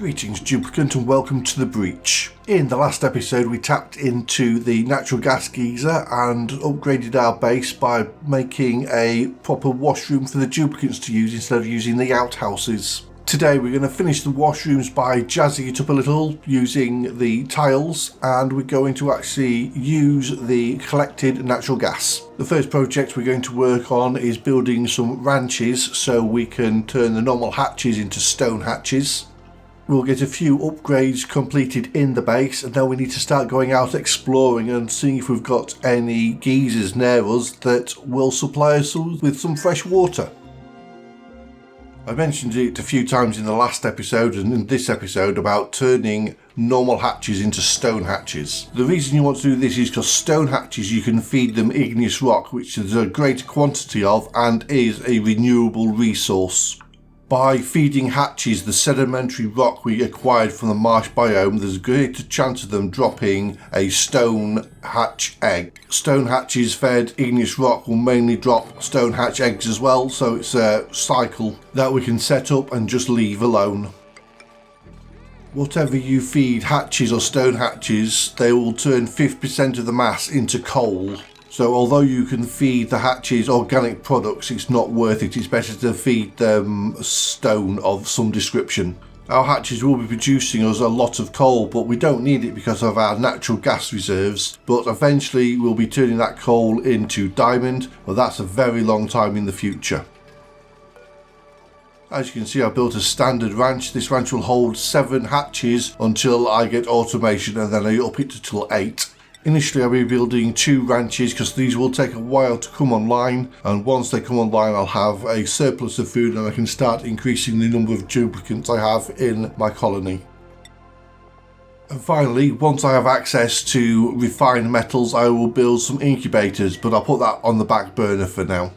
Greetings Duplicant and welcome to the breach. In the last episode we tapped into the natural gas geyser and upgraded our base by making a proper washroom for the duplicants to use instead of using the outhouses. Today we're going to finish the washrooms by jazzing it up a little using the tiles, and we're going to actually use the collected natural gas. The first project we're going to work on is building some ranches so we can turn the normal hatches into stone hatches. We'll get a few upgrades completed in the base, and then we need to start going out exploring and seeing if we've got any geysers near us that will supply us with some fresh water. I mentioned it a few times in the last episode and in this episode about turning normal hatches into stone hatches. The reason you want to do this is because stone hatches you can feed them igneous rock, which there's a greater quantity of and is a renewable resource. By feeding hatches the sedimentary rock we acquired from the marsh biome, there's a greater chance of them dropping a stone hatch egg. Stone hatches fed igneous rock will mainly drop stone hatch eggs as well, so it's a cycle that we can set up and just leave alone. Whatever you feed hatches or stone hatches, they will turn 50% of the mass into coal. So although you can feed the hatches organic products, it's not worth it. It's better to feed them stone of some description. Our hatches will be producing us a lot of coal, but we don't need it because of our natural gas reserves. But eventually we'll be turning that coal into diamond, but that's a very long time in the future. As you can see, I built a standard ranch. This ranch will hold 7 hatches until I get automation, and then I up it to 8. Initially I'll be building 2 ranches because these will take a while to come online, and once they come online I'll have a surplus of food and I can start increasing the number of duplicants I have in my colony. And finally, once I have access to refined metals, I will build some incubators, but I'll put that on the back burner for now.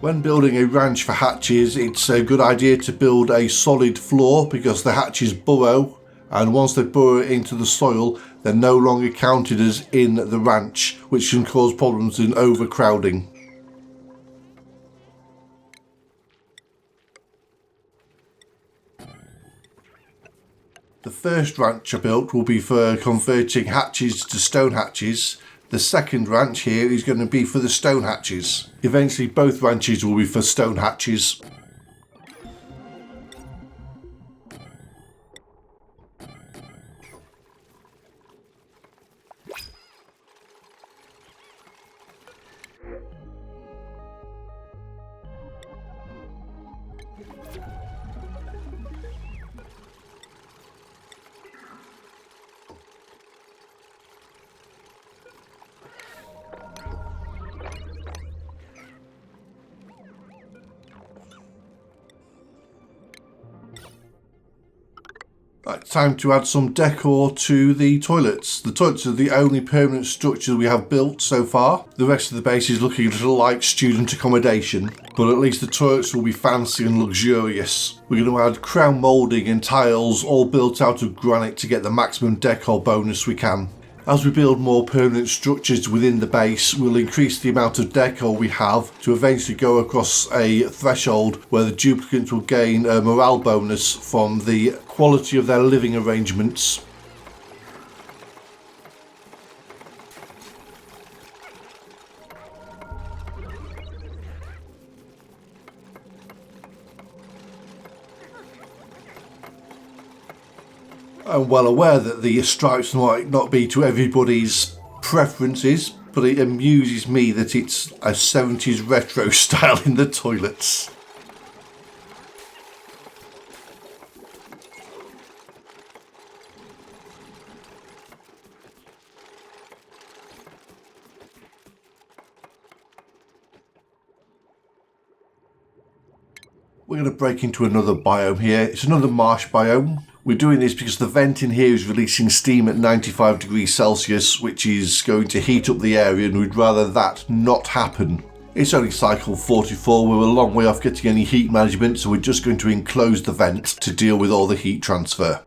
When building a ranch for hatches, it's a good idea to build a solid floor because the hatches burrow, and once they burrow into the soil, they're no longer counted as in the ranch, which can cause problems in overcrowding. The first ranch I built will be for converting hatches to stone hatches. The second ranch here is going to be for the stone hatches. Eventually both ranches will be for stone hatches. Right, time to add some decor to the toilets. The toilets are the only permanent structure we have built so far. The rest of the base is looking a little like student accommodation, but at least the toilets will be fancy and luxurious. We're going to add crown moulding and tiles all built out of granite to get the maximum decor bonus we can. As we build more permanent structures within the base, we'll increase the amount of decor we have to eventually go across a threshold where the duplicants will gain a morale bonus from the quality of their living arrangements. I'm well aware that the stripes might not be to everybody's preferences, but it amuses me that it's a 70s retro style in the toilets. We're going to break into another biome here. It's another marsh biome. We're doing this because the vent in here is releasing steam at 95 degrees Celsius, which is going to heat up the area, and we'd rather that not happen. It's only cycle 44, we're a long way off getting any heat management, so we're just going to enclose the vent to deal with all the heat transfer.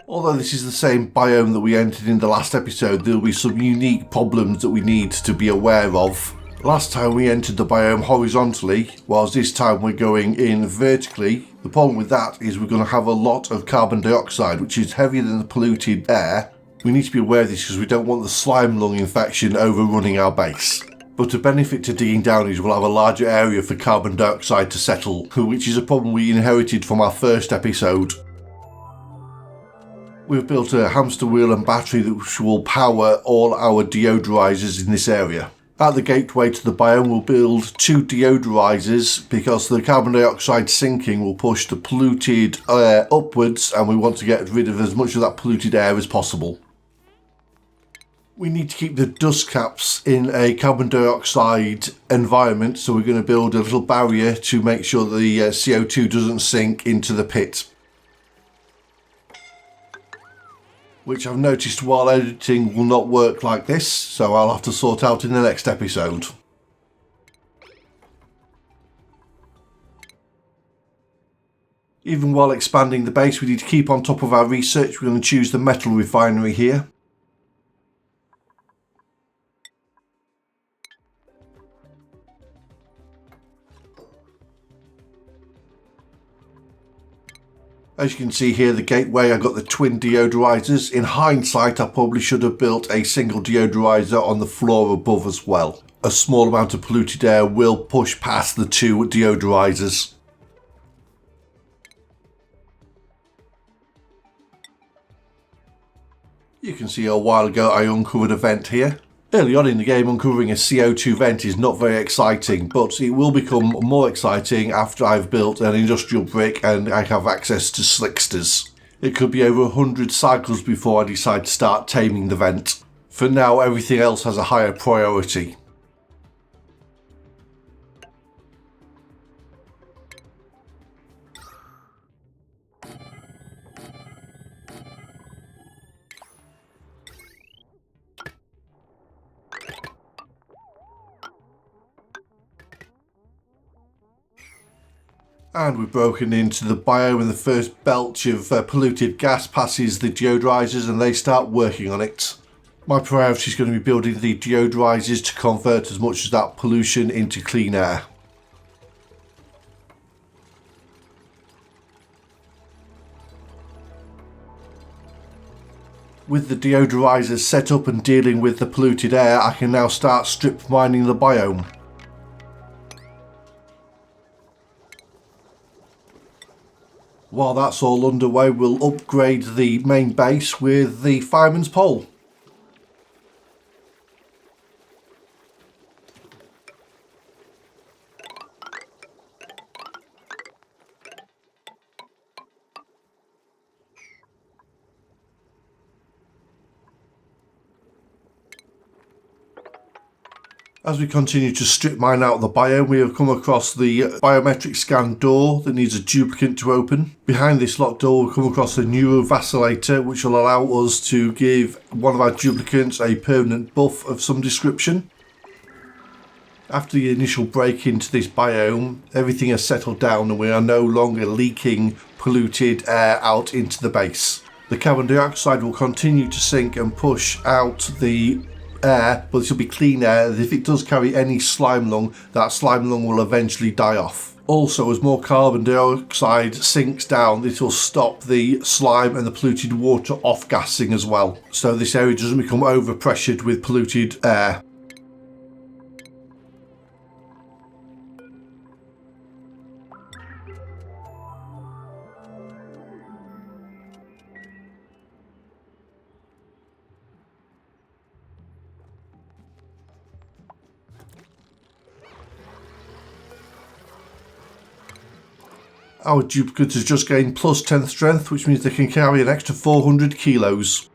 Although this is the same biome that we entered in the last episode, there will be some unique problems that we need to be aware of. Last time we entered the biome horizontally, whilst this time we're going in vertically. The problem with that is we're going to have a lot of carbon dioxide, which is heavier than the polluted air. We need to be aware of this because we don't want the slime lung infection overrunning our base. But a benefit to digging down is we'll have a larger area for carbon dioxide to settle, which is a problem we inherited from our first episode. We've built a hamster wheel and battery which will power all our deodorizers in this area. At the gateway to the biome we'll build 2 deodorizers because the carbon dioxide sinking will push the polluted air upwards, and we want to get rid of as much of that polluted air as possible. We need to keep the dust caps in a carbon dioxide environment, so we're going to build a little barrier to make sure the CO2 doesn't sink into the pit. Which I've noticed while editing will not work like this, so I'll have to sort out in the next episode. Even while expanding the base, we need to keep on top of our research. We're going to choose the metal refinery here. As you can see here, the gateway, I got the twin deodorizers. In hindsight, I probably should have built a single deodorizer on the floor above as well. A small amount of polluted air will push past the 2 deodorizers. You can see a while ago I uncovered a vent here. Early on in the game, uncovering a CO2 vent is not very exciting, but it will become more exciting after I've built an industrial brick and I have access to slicksters. It could be over 100 cycles before I decide to start taming the vent. For now, everything else has a higher priority. And we've broken into the biome, and the first belch of polluted gas passes the deodorizers and they start working on it. My priority is going to be building the deodorizers to convert as much of that pollution into clean air. With the deodorizers set up and dealing with the polluted air, I can now start strip mining the biome. While that's all underway, we'll upgrade the main base with the fireman's pole. As we continue to strip mine out of the biome, we have come across the biometric scan door that needs a duplicant to open. Behind this locked door, we've come across a neurovacillator, which will allow us to give one of our duplicants a permanent buff of some description. After the initial break into this biome, everything has settled down and we are no longer leaking polluted air out into the base. The carbon dioxide will continue to sink and push out the air, but this will be clean air. If it does carry any slime lung, that slime lung will eventually die off. Also, as more carbon dioxide sinks down, it will stop the slime and the polluted water off-gassing as well, so this area doesn't become overpressured with polluted air. Our duplicate has just gained plus 10 strength, which means they can carry an extra 400 kilos.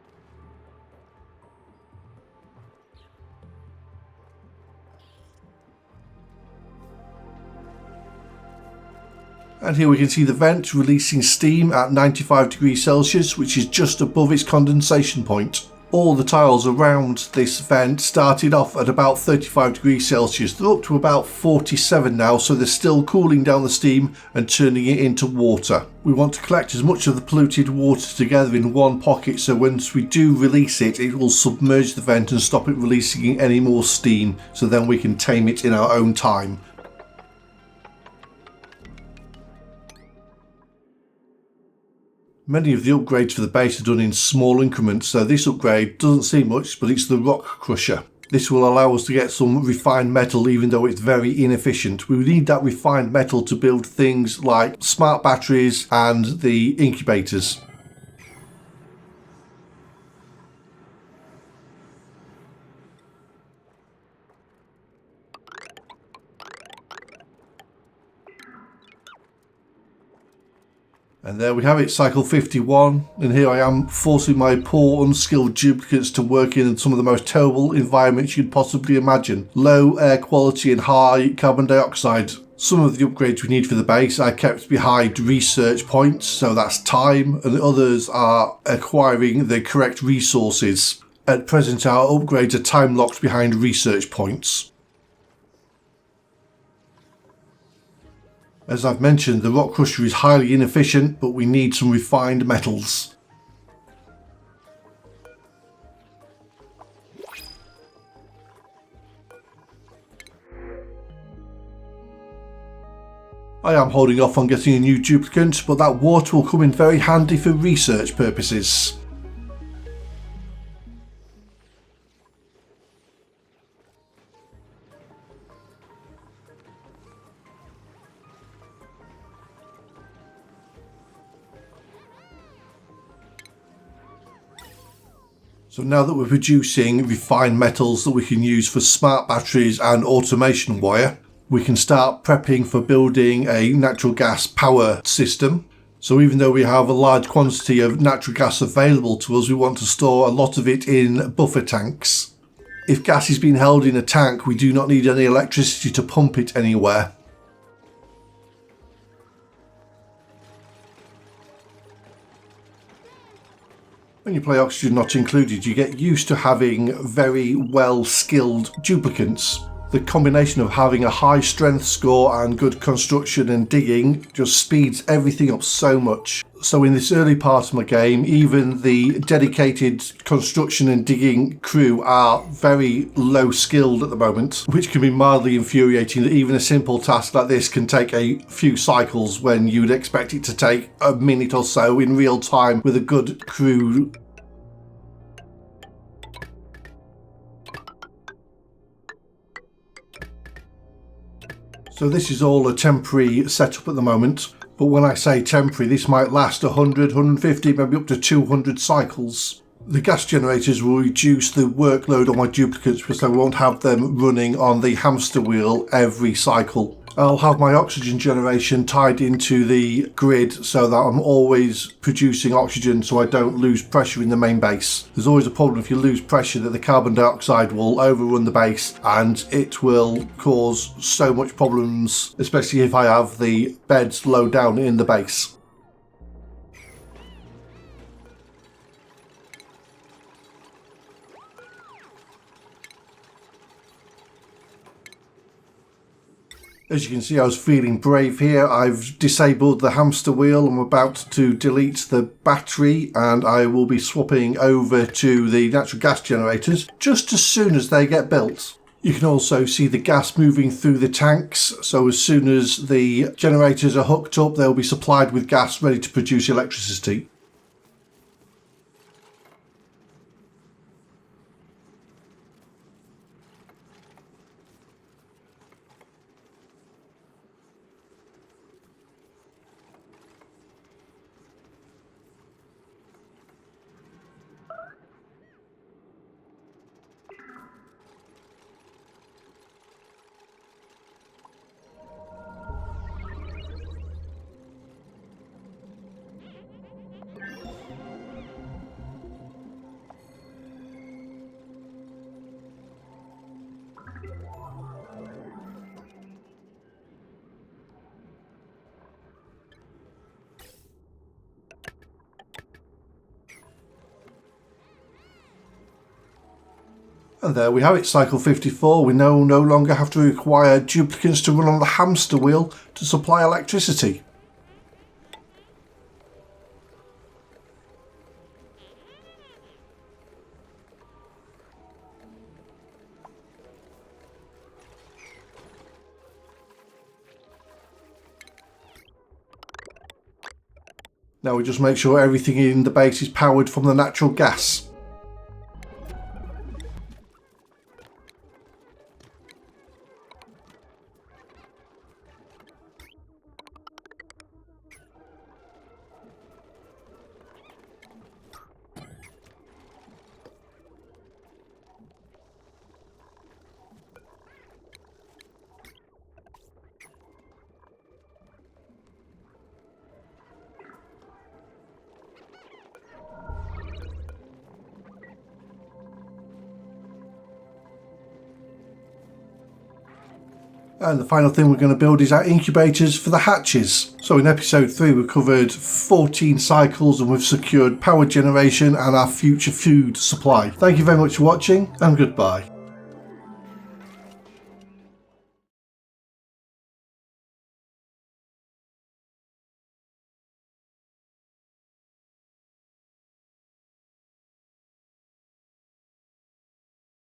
And here we can see the vent releasing steam at 95 degrees Celsius, which is just above its condensation point. All the tiles around this vent started off at about 35 degrees Celsius. They're up to about 47 now, so they're still cooling down the steam and turning it into water. We want to collect as much of the polluted water together in one pocket, so once we do release it, it will submerge the vent and stop it releasing any more steam, so then we can tame it in our own time. Many of the upgrades for the base are done in small increments, so this upgrade doesn't seem much, but it's the rock crusher. This will allow us to get some refined metal, even though it's very inefficient. We need that refined metal to build things like smart batteries and the incubators. And there we have it, cycle 51, and here I am forcing my poor unskilled duplicates to work in some of the most terrible environments you'd possibly imagine. Low air quality and high carbon dioxide. Some of the upgrades we need for the base I kept behind research points, so that's time, and the others are acquiring the correct resources. At present our upgrades are time locked behind research points. As I've mentioned, the rock crusher is highly inefficient, but we need some refined metals. I am holding off on getting a new duplicate, but that water will come in very handy for research purposes. So now that we're producing refined metals that we can use for smart batteries and automation wire, we can start prepping for building a natural gas power system. So even though we have a large quantity of natural gas available to us, we want to store a lot of it in buffer tanks. If gas is being held in a tank, we do not need any electricity to pump it anywhere. When you play Oxygen Not Included, you get used to having very well-skilled duplicants. The combination of having a high strength score and good construction and digging just speeds everything up so much. So in this early part of my game, even the dedicated construction and digging crew are very low skilled at the moment, which can be mildly infuriating that even a simple task like this can take a few cycles when you'd expect it to take a minute or so in real time with a good crew. So this is all a temporary setup at the moment, but when I say temporary, this might last 100, 150, maybe up to 200 cycles. The gas generators will reduce the workload on my duplicates because I won't have them running on the hamster wheel every cycle. I'll have my oxygen generation tied into the grid so that I'm always producing oxygen so I don't lose pressure in the main base. There's always a problem if you lose pressure that the carbon dioxide will overrun the base and it will cause so much problems, especially if I have the beds low down in the base. As you can see, I was feeling brave here. I've disabled the hamster wheel. I'm about to delete the battery and I will be swapping over to the natural gas generators just as soon as they get built. You can also see the gas moving through the tanks. So as soon as the generators are hooked up, they'll be supplied with gas ready to produce electricity. And there we have it, cycle 54. We no longer have to require duplicants to run on the hamster wheel to supply electricity. Now we just make sure everything in the base is powered from the natural gas. And the final thing we're going to build is our incubators for the hatches. So in episode 3 we covered 14 cycles and we've secured power generation and our future food supply. Thank you very much for watching and goodbye.